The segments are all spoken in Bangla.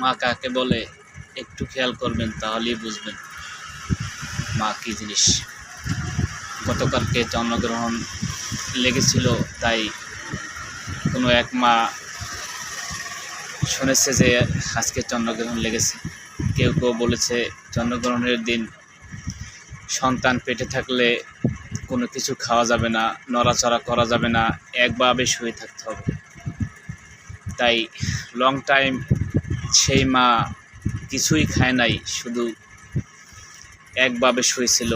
মা কাকে বলে একটু খেয়াল করবেন, তাহলেই বুঝবেন মা কী জিনিস। গতকালকে জন্মগ্রহণ লেগেছিল, তাই কোনো এক মা শুনেছে যে আজকে জন্মগ্রহণ লেগেছে। কেউ কেউ বলেছে জন্মগ্রহণের দিন সন্তান পেটে থাকলে কোনো কিছু খাওয়া যাবে না, নড়াচড়া করা যাবে না, একভাবে শুয়ে থাকতে হবে। তাই লং টাইম সেই মা কিছুই খায় নাই, শুধু একভাবে শুয়েছিল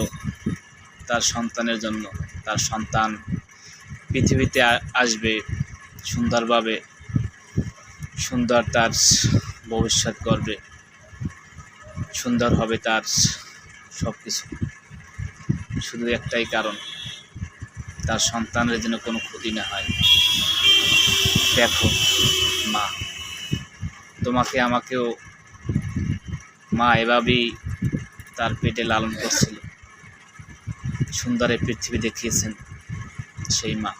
তার সন্তানের জন্য। তার সন্তান পৃথিবীতে আসবে সুন্দরভাবে, সুন্দর তার ভবিষ্যৎ গড়বে, সুন্দর হবে তার সব কিছু। শুধু একটাই কারণ, তার সন্তানের যেন কোনো ক্ষতি না হয়। দেখো মা, তোমাকে আমাকেও মা এভাবেই তার পেটে লালন করছিল, সুন্দরে পৃথিবী দেখিয়েছেন সেই মা।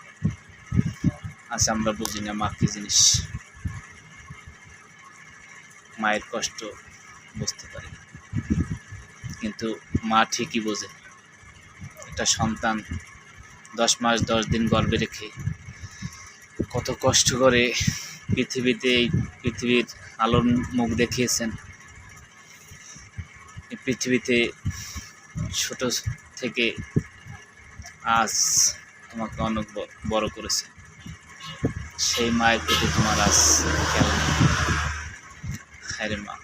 আজ আমরা বুঝি না মা কী জিনিস, মায়ের কষ্ট বুঝতে পারি, কিন্তু মা ঠিকই বোঝে। একটা সন্তান 10 মাস 10 দিন গর্ভে রেখে কত কষ্ট করে পৃথিবীতে এই পৃথিবীর আলোর মুখ দেখিয়েছেন। এই পৃথিবীতে ছোট থেকে আজ তোমাকে অনেক বড় করেছে, সেই মায়ের প্রতি তোমার আজ খেয়াল নেই। হ্যাঁ রে মা।